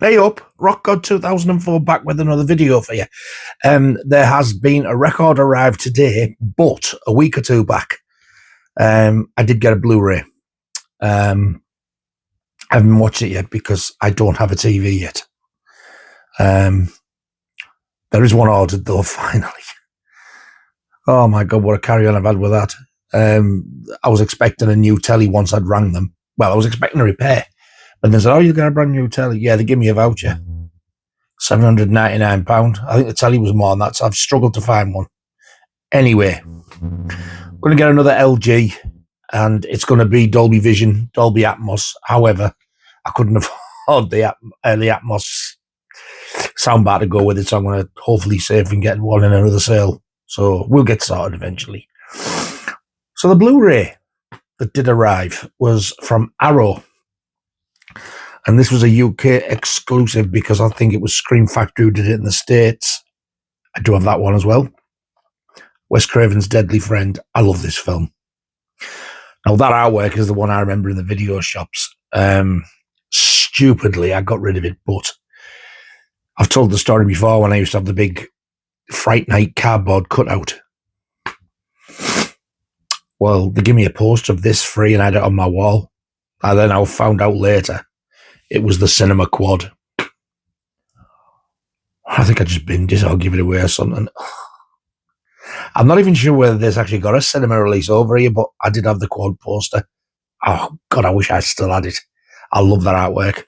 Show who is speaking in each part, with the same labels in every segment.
Speaker 1: Hey up, Rock God 2004 back with another video for you. There has been a record arrived today, but a week or two back, I did get a Blu-ray. I haven't watched it yet because I don't have a TV yet. There is one ordered though, finally. Oh my God, what a carry-on I've had with that. I was expecting a new telly once I'd rang them. Well, I was expecting a repair. And they said, oh, you got a brand new telly? Yeah, they give me a voucher. £799. I think the telly was more than that, so I've struggled to find one. Anyway, I'm going to get another LG, and it's going to be Dolby Vision, Dolby Atmos. However, I couldn't afford the Atmos soundbar to go with it, so I'm going to hopefully save and get one in another sale. So we'll get started eventually. So the Blu-ray that did arrive was from Arrow. And this was a UK exclusive because I think it was Scream Factory who did it in the States. I do have that one as well. Wes Craven's Deadly Friend. I love this film. Now, that artwork is the one I remember in the video shops. Stupidly, I got rid of it, but I've told the story before when I used to have the big Fright Night cardboard cutout. Well, they give me a poster of this free and I had it on my wall. And then I found out later it was the cinema quad. I think I just binned it or give it away or something. I'm not even sure whether this actually got a cinema release over here, but I did have the quad poster. Oh, God, I wish I still had it. I love that artwork.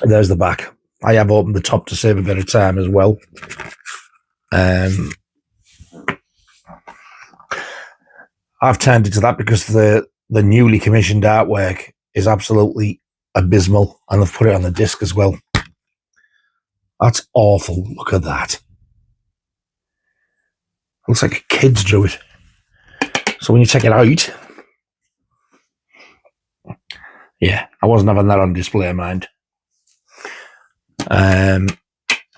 Speaker 1: There's the back. I have opened the top to save a bit of time as well. I've turned it to that because the newly commissioned artwork is absolutely abysmal, and they've put it on the disc as well. That's awful. Look at that. Looks like a kid's drew it. So when you check it out, yeah, I wasn't having that on display, mind.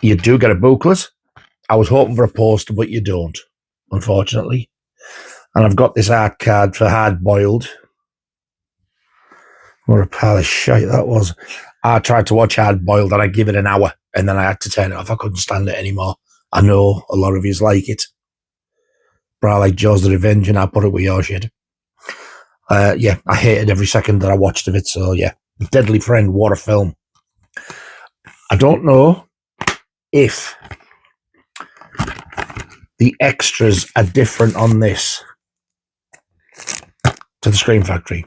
Speaker 1: You do get a booklet. I was hoping for a poster, but you don't, unfortunately. And I've got this art card for Hard Boiled. What a pile of shite that was. I tried to watch Hard Boiled and I give it an hour and then I had to turn it off. I couldn't stand it anymore. I know a lot of you like it. But I like Jaws the Revenge and I put it with your shit. Yeah, I hated every second that I watched of it. So yeah, Deadly Friend, what a film. I don't know if the extras are different on this to the Scream Factory.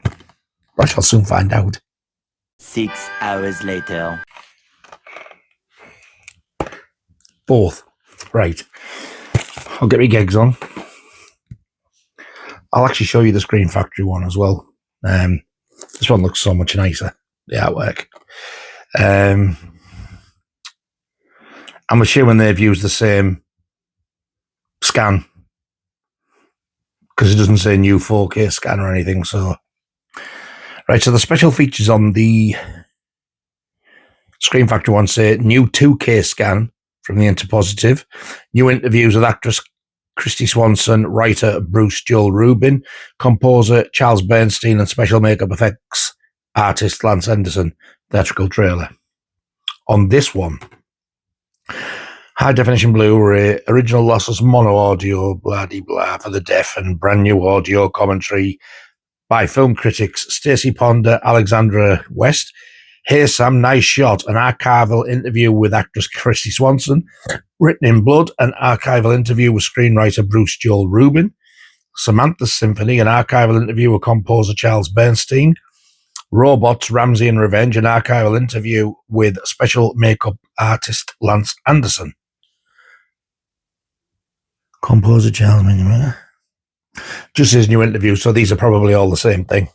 Speaker 1: I shall soon find out.
Speaker 2: 6 hours later.
Speaker 1: Both. Right. I'll get my gigs on. I'll actually show you the Scream Factory one as well. This one looks so much nicer, the artwork. I'm assuming they've used the same scan because it doesn't say new 4K scan or anything, so... Right, so the special features on the Scream Factory one say new 2K scan from the Interpositive, new interviews with actress Christy Swanson, writer Bruce Joel Rubin, composer Charles Bernstein, and special makeup effects artist Lance Henderson. Theatrical trailer. On this one, high definition Blu-ray, original lossless mono audio, blah de blah for the deaf, and brand new audio commentary by film critics Stacey Ponder, Alexandra West. Hey Sam, nice shot. An archival interview with actress Christy Swanson. Written in Blood, an archival interview with screenwriter Bruce Joel Rubin. Samantha's Symphony, an archival interview with composer Charles Bernstein. Robots, Ramsey and Revenge, an archival interview with special makeup artist Lance Anderson. Composer Charles Bernstein. Just his new interview, so these are probably all the same thing.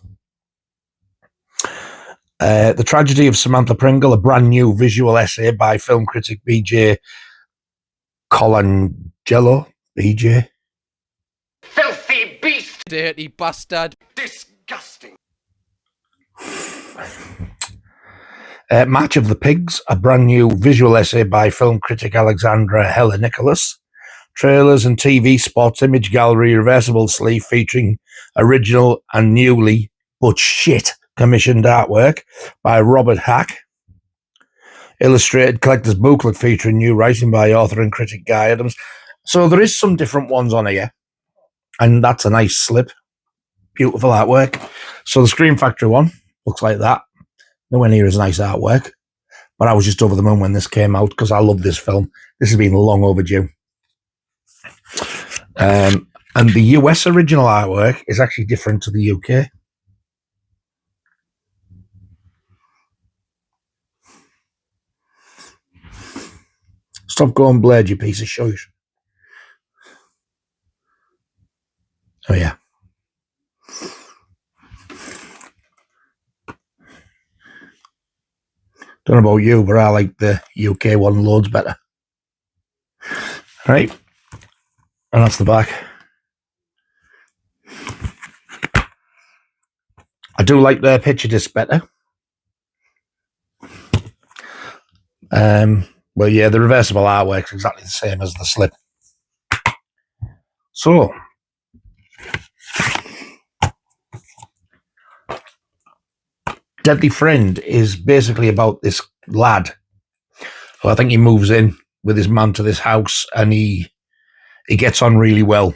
Speaker 1: The Tragedy of Samantha Pringle, a brand new visual essay by film critic B.J. Colangelo. B.J.
Speaker 3: Filthy beast!
Speaker 4: Dirty bastard.
Speaker 3: Disgusting!
Speaker 1: Match of the Pigs, a brand new visual essay by film critic Alexandra Hella Nicholas. Trailers and TV spots, image gallery, reversible sleeve featuring original and newly, but shit, commissioned artwork by Robert Hack. Illustrated collector's booklet featuring new writing by author and critic Guy Adams. So there is some different ones on here. And that's a nice slip. Beautiful artwork. So the Scream Factory one looks like that. Nowhere near as nice artwork. But I was just over the moon when this came out because I love this film. This has been long overdue. And the US original artwork is actually different to the UK. Stop going Blade, you piece of shit. Oh, yeah. Don't know about you, but I like the UK one loads better. All right. And that's the back. I do like their picture disc better. Well, yeah, the reversible artwork is exactly the same as the slip. So, Deadly Friend is basically about this lad who I think he moves in with his man to this house and he gets on really well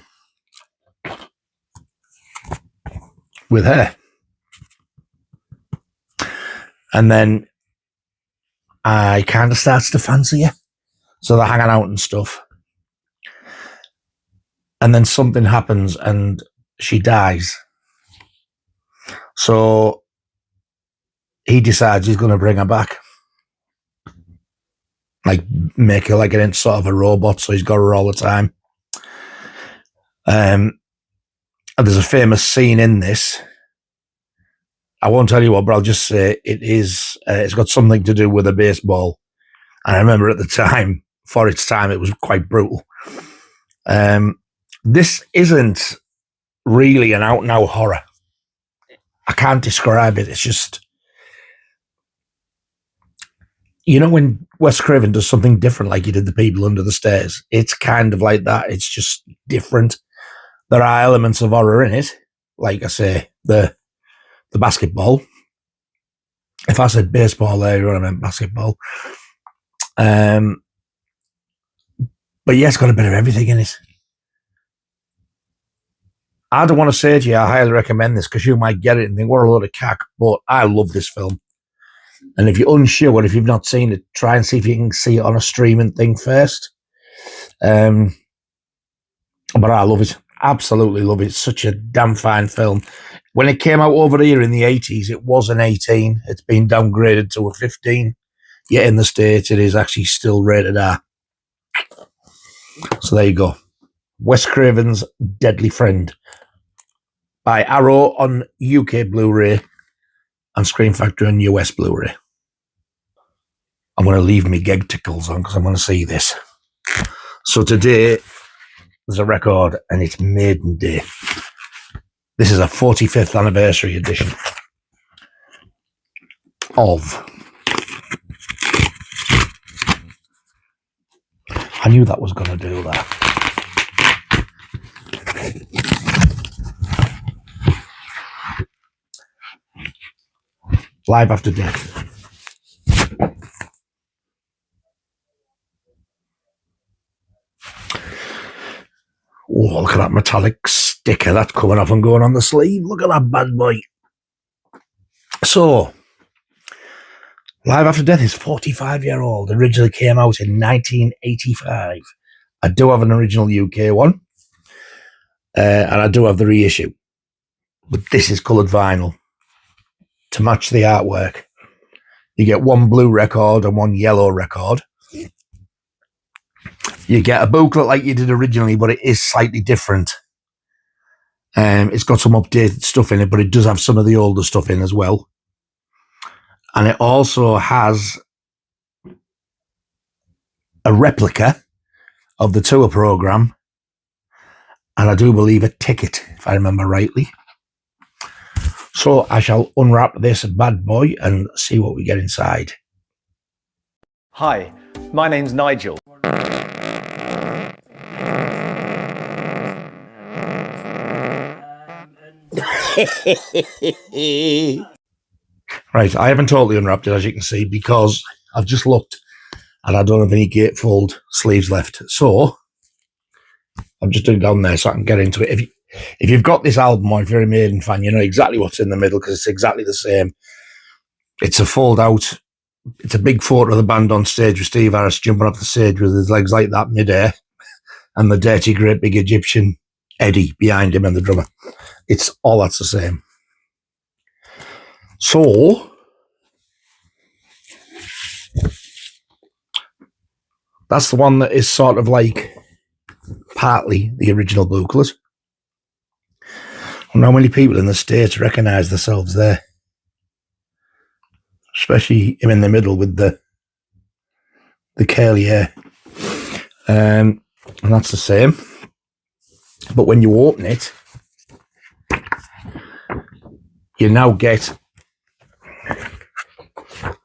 Speaker 1: with her. And then I kind of starts to fancy her. So they're hanging out and stuff. And then something happens and she dies. So he decides he's going to bring her back. Like, make her like an sort of a robot, so he's got her all the time. And there's a famous scene in this. I won't tell you what, but I'll just say it's got something to do with a baseball. And I remember at the time, for its time, it was quite brutal. This isn't really an out-and-out horror. I can't describe it. It's just, you know, when Wes Craven does something different, like he did The People Under the Stairs, it's kind of like that. It's just different. There are elements of horror in it. Like I say, the basketball. If I said baseball there, I meant basketball. But yeah, it's got a bit of everything in it. I don't want to say to you I highly recommend this because you might get it and think, what a load of cack, but I love this film. And if you're unsure, if you've not seen it, try and see if you can see it on a streaming thing first. But I love it. Absolutely love it. It's such a damn fine film. When it came out over here in the 80s, it was an 18. It's been downgraded to a 15. Yet in the States, it is actually still rated R. So there you go. Wes Craven's Deadly Friend by Arrow on UK Blu-ray and Scream Factory on US Blu-ray. I'm going to leave me gag tickles on because I'm going to see this. So today, there's a record and it's Maiden Day. This is a 45th anniversary edition of... I knew that was going to do that. Live After Death. Oh, look at that metallic sticker that's coming off and going on the sleeve. Look at that bad boy. So, Live After Death is 45-year-old. Originally came out in 1985. I do have an original UK one. And I do have the reissue. But this is coloured vinyl to match the artwork. You get one blue record and one yellow record. You get a booklet like you did originally, but it is slightly different. It's got some updated stuff in it, but it does have some of the older stuff in as well. And it also has a replica of the tour program, and I do believe a ticket, if I remember rightly. So I shall unwrap this bad boy and see what we get inside.
Speaker 4: Hi, my name's Nigel.
Speaker 1: Right, I haven't totally unwrapped it, as you can see, because I've just looked and I don't have any gatefold sleeves left. So I've just dug down there so I can get into it. If you've got this album, or if you're a Maiden fan, you know exactly what's in the middle because it's exactly the same. It's a fold out. It's a big photo of the band on stage with Steve Harris jumping off the stage with his legs like that midair, and the dirty, great big Egyptian Eddie behind him and the drummer. It's all that's the same. So that's the one that is sort of like partly the original booklet. I wonder how many people in the States recognise themselves there. Especially him in the middle with the curly hair. And that's the same. But when you open it, you now get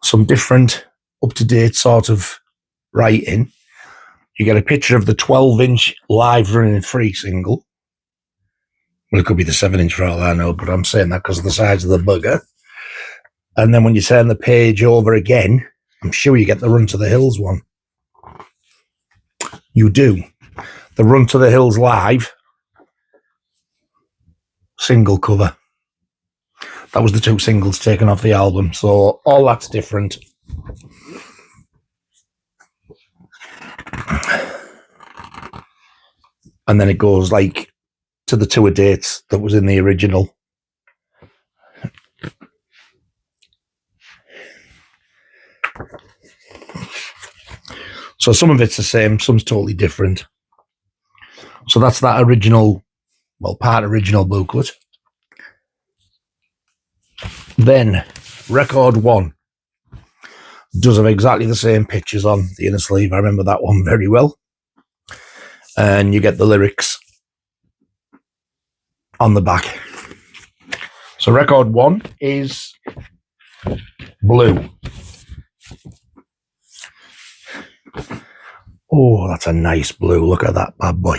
Speaker 1: some different up-to-date sort of writing. You get a picture of the 12-inch live running free single. Well, it could be the 7-inch for all I know, but I'm saying that because of the size of the bugger. And then when you turn the page over again, I'm sure you get the Run to the Hills one. You do. The Run to the Hills live single cover. That was the 2 singles taken off the album. So all that's different. And then it goes like to the tour dates that was in the original. So some of it's the same, some's totally different. So that's that original, well, part original booklet. Then record 1 does have exactly the same pictures on the inner sleeve. I remember that one very well. And you get the lyrics on the back. So record 1 is blue. Oh, that's a nice blue. Look at that bad boy.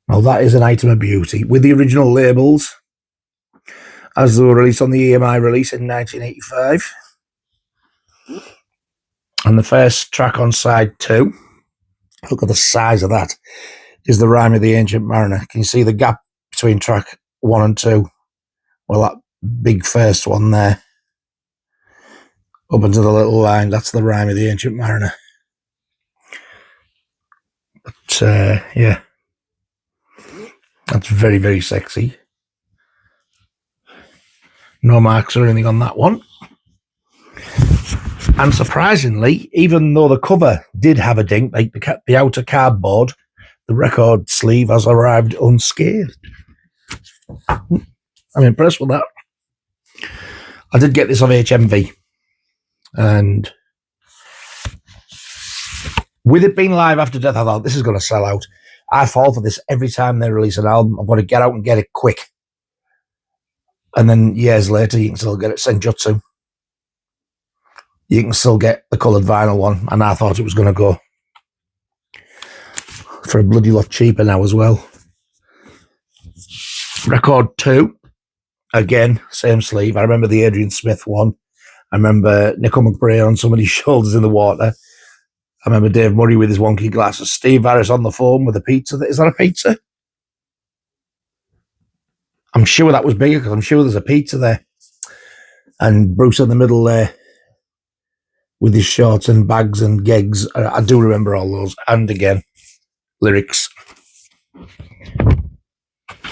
Speaker 1: Now that is an item of beauty. With the original labels, as they were released on the EMI release in 1985. And the first track on side 2, look at the size of that, is the Rhyme of the Ancient Mariner. Can you see the gap between track 1 and 2? Well, that big first one there, up into the little line, that's the Rhyme of the Ancient Mariner. But, yeah, that's very, very sexy. No marks or anything on that one. And surprisingly, even though the cover did have a dink, like the outer cardboard, the record sleeve has arrived unscathed. I'm impressed with that. I did get this on HMV. And with it being live after death, I thought this is going to sell out. I fall for this every time they release an album. I'm going to get out and get it quick. And then years later, you can still get it Senjutsu. You can still get the coloured vinyl one. And I thought it was going to go for a bloody lot cheaper now as well. Record 2. Again, same sleeve. I remember the Adrian Smith one. I remember Nico McBrae on somebody's shoulders in the water. I remember Dave Murray with his wonky glasses. Steve Harris on the phone with a pizza. Is that a pizza? I'm sure that was bigger because I'm sure there's a pizza there. And Bruce in the middle there with his shorts and bags and gigs. I do remember all those. And again, lyrics.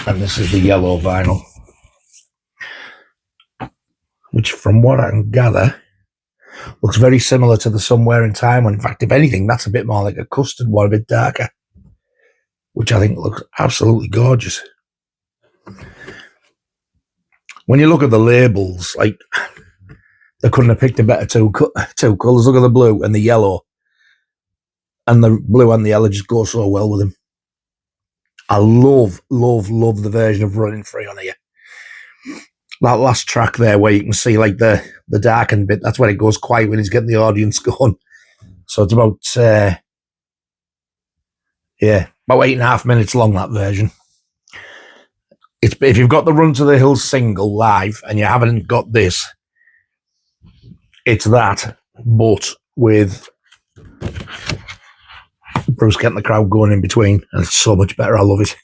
Speaker 1: And this is the yellow vinyl, which from what I can gather looks very similar to the Somewhere in Time one. In fact, if anything, that's a bit more like a custard one, a bit darker, which I think looks absolutely gorgeous. When you look at the labels, like, they couldn't have picked a better two colours. Look at the blue and the yellow. And the blue and the yellow just go so well with them. I love, love, love the version of Running Free on here. That last track there where you can see like the darkened bit, that's when it goes quiet when he's getting the audience going. So it's about, about 8.5 minutes long, that version. if you've got the Run to the Hills single live and you haven't got this, it's that, but with Bruce getting the crowd going in between, and it's so much better. I love it.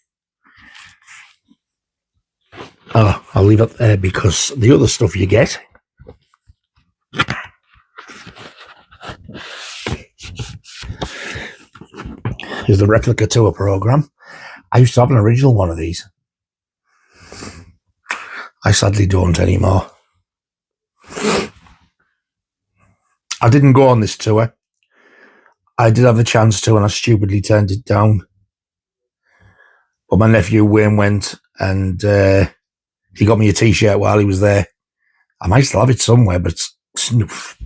Speaker 1: Oh, I'll leave it there because the other stuff you get is the replica tour program. I used to have an original one of these. I sadly don't anymore. I didn't go on this tour. I did have the chance to, and I stupidly turned it down. But my nephew Wayne went, and he got me a T-shirt while he was there. I might still have it somewhere, but it's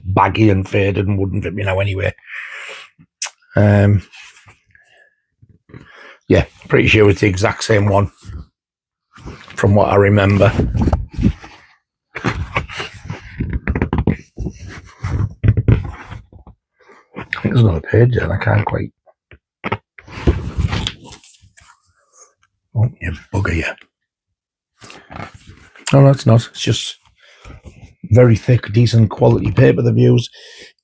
Speaker 1: baggy and faded and wouldn't fit me now anyway. Yeah, pretty sure it's the exact same one from what I remember. I think there's another page there and I can't quite. Oh, you bugger, you. Oh, no, it's not. It's just very thick, decent quality paper they've used.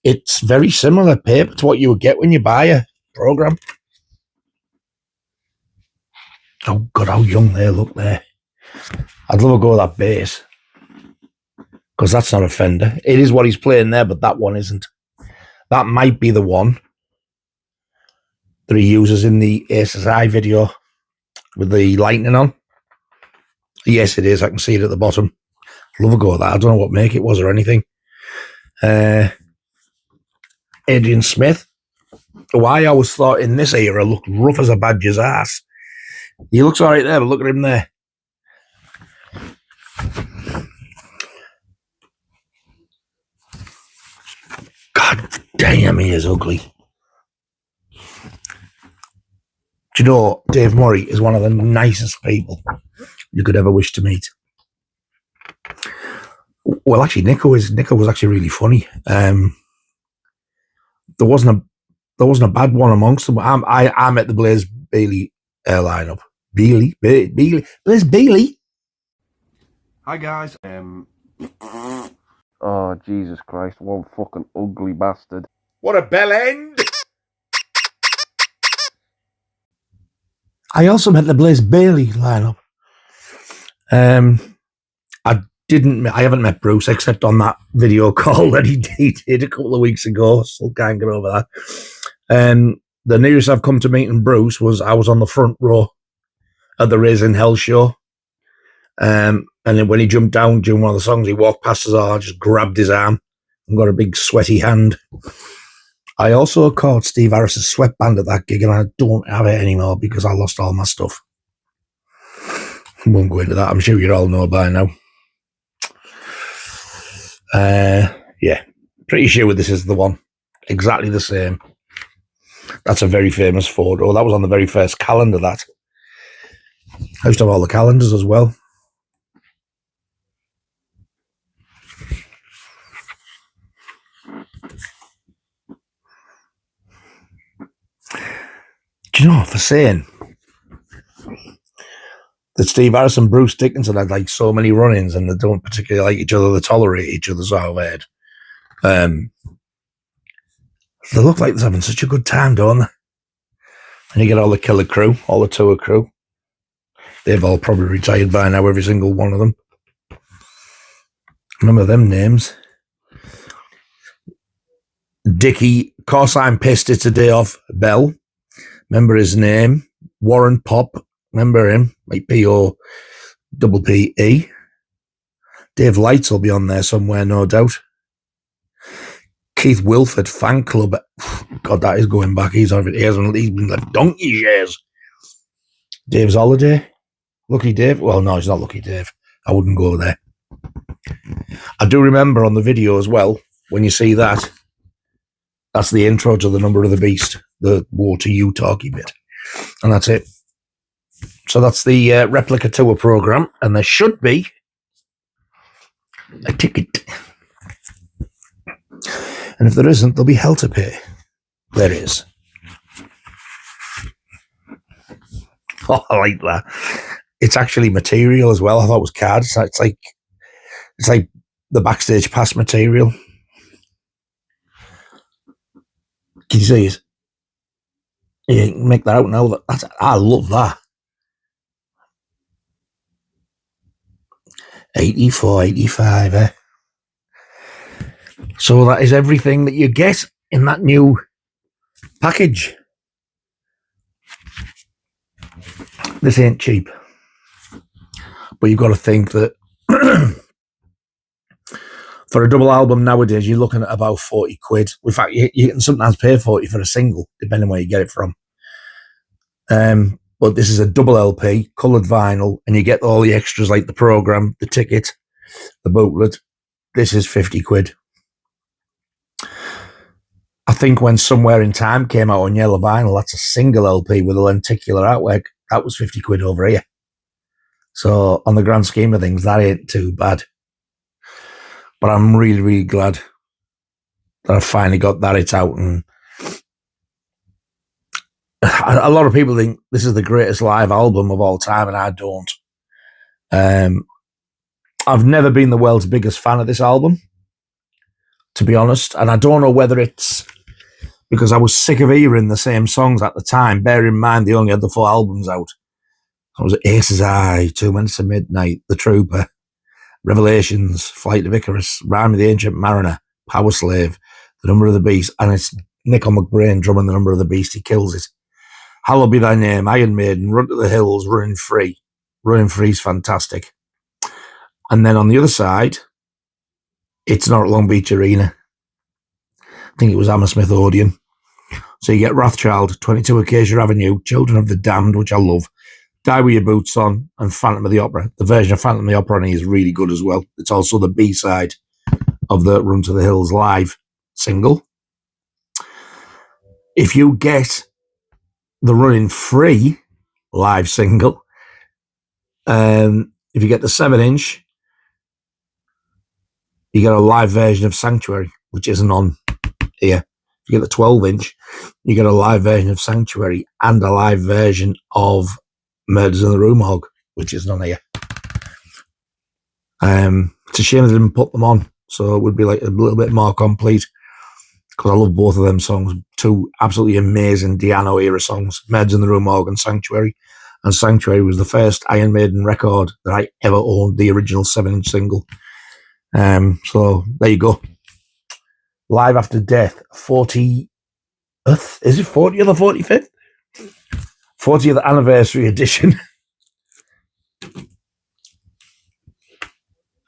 Speaker 1: It's very similar paper to what you would get when you buy a program. Oh, God, how young they look there. I'd love to go with that bass. Because that's not a Fender. It is what he's playing there, but that one isn't. That might be the one that he uses in the Aces High video with the lightning on. Yes, it is. I can see it at the bottom. I'd love to go with that. I don't know what make it was or anything. Adrian Smith, who I always thought in this era looked rough as a badger's ass. He looks all right there, but look at him there. God damn, he is ugly. Do you know, Dave Murray is one of the nicest people you could ever wish to meet. Well, actually, Nico was actually really funny. There wasn't a bad one amongst them. I met the Blaze Bailey lineup. Blaze Bailey.
Speaker 5: Hi guys. Oh Jesus Christ! One fucking ugly bastard.
Speaker 1: What a bell end! I also met the Blaze Bailey lineup. I haven't met Bruce except on that video call that he did a couple of weeks ago. Still can't get over that. The nearest I've come to meeting Bruce was I was on the front row at the Raising Hell show. And then when he jumped down during one of the songs, he walked past us all, just grabbed his arm and got a big sweaty hand. I also caught Steve Harris's sweatband at that gig, and I don't have it anymore because I lost all my stuff. Won't go into that. I'm sure you all know by now. Yeah, pretty sure this is the one. Exactly the same. That's a very famous photo. That was on the very first calendar, that. I used to have all the calendars as well. Do you know, for saying that Steve Harris and Bruce Dickinson had like so many run-ins and they don't particularly like each other, they tolerate each other, so I've heard. They look like they're having such a good time, don't they? And you get all the Killer crew, all the tour crew. They've all probably retired by now, every single one of them. Remember them names. Dickie, course I'm pissed, it's a day off. Bell, remember his name. Warren Pop, remember him, like P-O-P-P-E. Dave Lights will be on there somewhere, no doubt. Keith Wilford, Fan Club. God, that is going back. He's been left donkey's years. Dave's Holiday. Lucky Dave. Well, no, he's not Lucky Dave. I wouldn't go there. I do remember on the video as well, when you see that, that's the intro to The Number of the Beast, the War to You talky bit. And that's it. So that's the replica tour program, and there should be a ticket. And if there isn't, there'll be hell to pay. There is. Oh, I like that. it's actually material as well. I thought it was cards. It's like the backstage pass material. Can you see it? Yeah, you can make that out now. I love that. 84, 85, eh? So that is everything that you get in that new package. This ain't cheap. But you've got to think that for a double album nowadays, you're looking at about 40 quid. In fact, you can sometimes pay 40 for a single, depending where you get it from. But this is a double LP, coloured vinyl, and you get all the extras like the programme, the ticket, the booklet. This is 50 quid. I think when Somewhere in Time came out on yellow vinyl, that's a single LP with a lenticular artwork. That was 50 quid over here. So on the grand scheme of things, that ain't too bad. But I'm really, really glad that I finally got that it out. And a lot of people think this is the greatest live album of all time, and I don't. I've never been the world's biggest fan of this album, to be honest. And I don't know whether it's because I was sick of hearing the same songs at the time. Bear in mind, they only had the 4 albums out. I was Ace's Eye, 2 Minutes to Midnight, The Trooper, Revelations, Flight of Icarus, Rhyme of the Ancient Mariner, Power Slave, The Number of the Beast, and it's Nico McBrain drumming The Number of the Beast. He kills it. Hallowed Be Thy Name, Iron Maiden, Run to the Hills, Running Free. Running Free is fantastic. And then on the other side, it's not at Long Beach Arena. I think it was Hammersmith Odeon. So you get Wrathchild, 22 Acacia Avenue, Children of the Damned, which I love, Die With Your Boots On, and Phantom of the Opera. The version of Phantom of the Opera on is really good as well. It's also the B-side of the Run to the Hills live single. If you get the Running Free live single, if you get the 7-inch, you get a live version of Sanctuary, which isn't on here. If you get the 12-inch, you get a live version of Sanctuary and a live version of Murders in the Rue Morgue, which isn't on here. It's a shame they didn't put them on, so it would be like a little bit more complete, because I love both of them songs. 2 absolutely amazing Diano era songs, Murders in the Rue Morgue and Sanctuary. And Sanctuary was the first Iron Maiden record that I ever owned, the original 7-inch single. So there you go. Live After Death, 40th, is it 40th or 45th? 40th anniversary edition.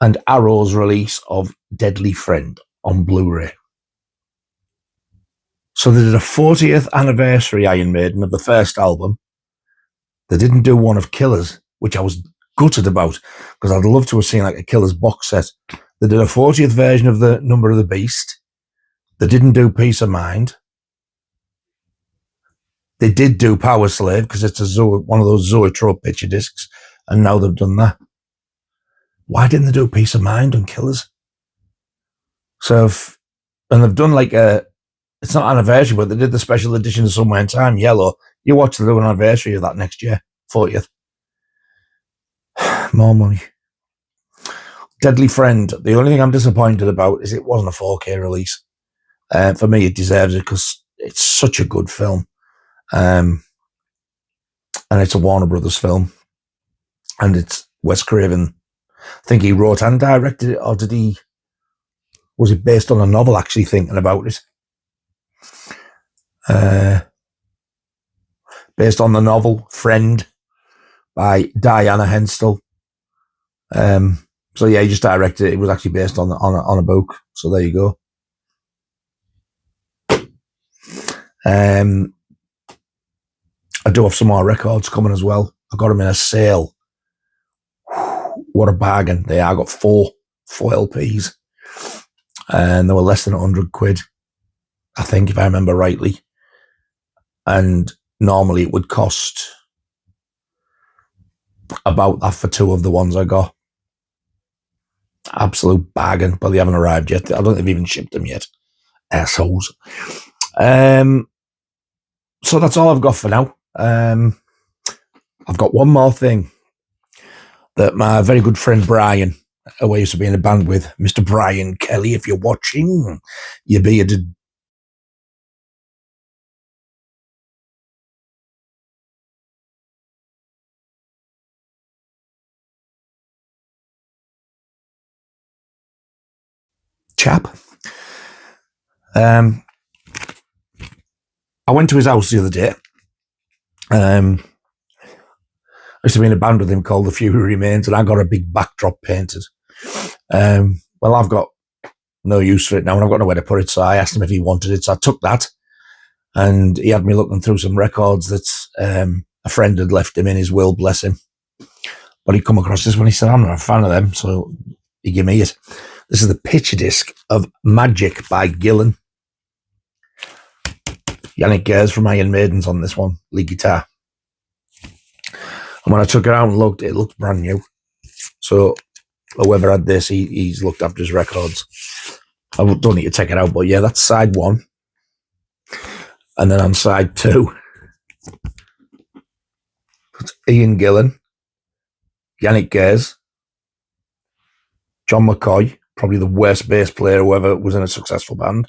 Speaker 1: And Arrow's release of Deadly Friend on Blu-ray. So they did a 40th anniversary Iron Maiden of the first album. They didn't do one of Killers, which I was gutted about, because I'd love to have seen like a Killers box set. They did a 40th version of The Number of the Beast. They didn't do Peace of Mind. They did do Power Slave, because it's one of those Zoetrope picture discs, and now they've done that. Why didn't they do Peace of Mind on Killers? So, and they've done like it's not anniversary, but they did the special edition of Somewhere in Time, Yellow. You watch the anniversary of that next year, 40th. More money. Deadly Friend. The only thing I'm disappointed about is it wasn't a 4K release. For me, it deserves it because it's such a good film. And it's a Warner Brothers film. And it's Wes Craven. I think he wrote and directed it, or was it based on a novel, actually, thinking about it? Based on the novel Friend by Diana Henstall. So yeah, he just directed it. It was actually based on a book. So there you go. I do have some more records coming as well. I got them in a sale. What a bargain. I got four LPs. And they were less than 100 quid, I think, if I remember rightly. And normally it would cost about that for two of the ones I got. Absolute bargain, but they haven't arrived yet. I don't think they've even shipped them yet. Assholes. So that's all I've got for now. I've got one more thing. that my very good friend Brian, who I used to be in a band with, Mr. Brian Kelly, if you're watching, you bearded chap. I went to his house the other day. I used to be in a band with him called The Fury Remains, and I got a big backdrop painted. Well, I've got no use for it now, and I've got nowhere to put it, so I asked him if he wanted it. So I took that, and he had me looking through some records that a friend had left him in his will, bless him. But he come across this one. He said, I'm not a fan of them, so he gave me it. This is the picture disc of Magic by Gillan. Yannick Gers from Iron Maiden's on this one, lead guitar. And when I took it out and looked, it looked brand new. So whoever had this, he's looked after his records. I don't need to take it out, but yeah, that's side one. And then on side two, it's Ian Gillan, Yannick Gers, John McCoy, probably the worst bass player who ever was in a successful band.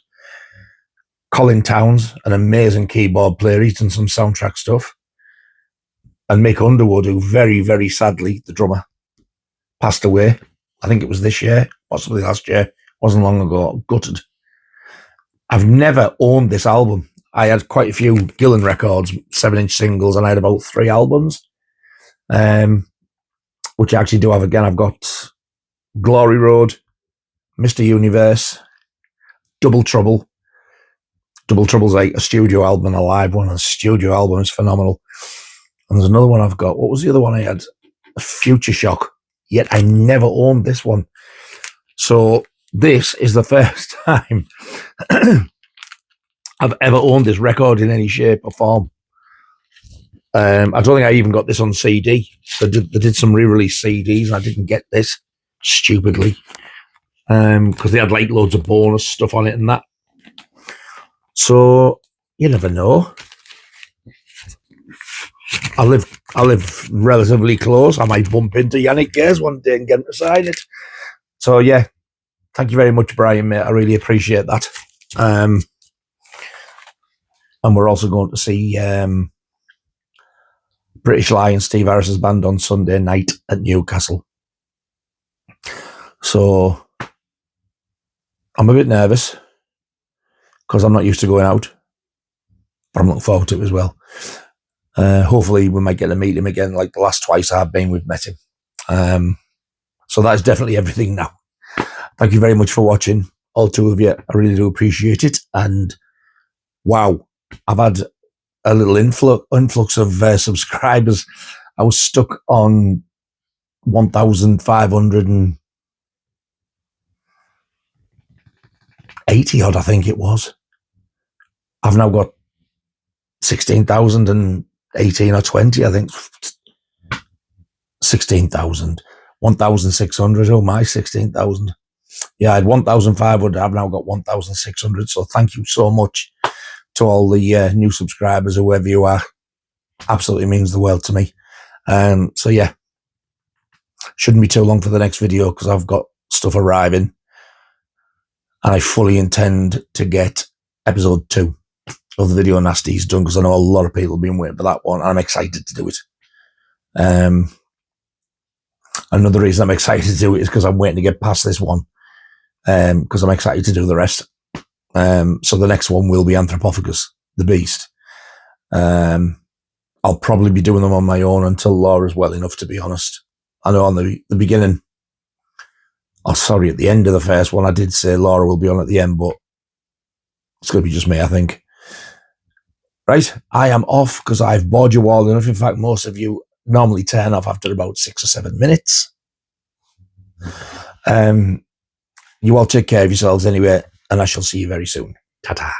Speaker 1: Colin Towns, an amazing keyboard player. He's done some soundtrack stuff. And Mick Underwood, who very, very sadly, the drummer, passed away. I think it was this year, possibly last year. Wasn't long ago. Gutted. I've never owned this album. I had quite a few Gillan records, 7-inch singles, and I had about 3 albums, which I actually do have again. I've got Glory Road, Mr. Universe, Double Trouble. Double Trouble's like a studio album and a live one. And a studio album is phenomenal. And there's another one I've got. What was the other one I had? Future Shock. Yet I never owned this one. So this is the first time I've ever owned this record in any shape or form. I don't think I even got this on CD. They did some re-release CDs, and I didn't get this, stupidly, because they had like loads of bonus stuff on it and that. So you never know. I live relatively close. I might bump into Yannick Gers one day and get him to sign it. So yeah, thank you very much, Brian, mate. I really appreciate that. And we're also going to see British Lion, Steve Harris's band, on Sunday night at Newcastle. So I'm a bit nervous because I'm not used to going out, but I'm looking forward to it as well. Hopefully we might get to meet him again, like the last twice I've been, we've met him. So that's definitely everything now. Thank you very much for watching, all 2 of you. I really do appreciate it. And wow, I've had a little influx of subscribers. I was stuck on 1,580 odd, I think it was. I've now got 16,018 or 20, I think. 16,000. 1,600. Oh my, 16,000. Yeah, I had 1,500. I've now got 1,600. So thank you so much to all the new subscribers, whoever you are. Absolutely means the world to me. So yeah, shouldn't be too long for the next video because I've got stuff arriving, and I fully intend to get episode 2 of the Video Nasties done, because I know a lot of people have been waiting for that one, and I'm excited to do it. Another reason I'm excited to do it is because I'm waiting to get past this one, because I'm excited to do the rest. So the next one will be Anthropophagus, the Beast. I'll probably be doing them on my own until Laura's well enough, to be honest. I know on the beginning, at the end of the first one, I did say Laura will be on at the end, but it's going to be just me, I think. Right, I am off because I've bored you all enough. In fact, most of you normally turn off after about 6 or 7 minutes. You all take care of yourselves anyway, and I shall see you very soon. Ta-ta.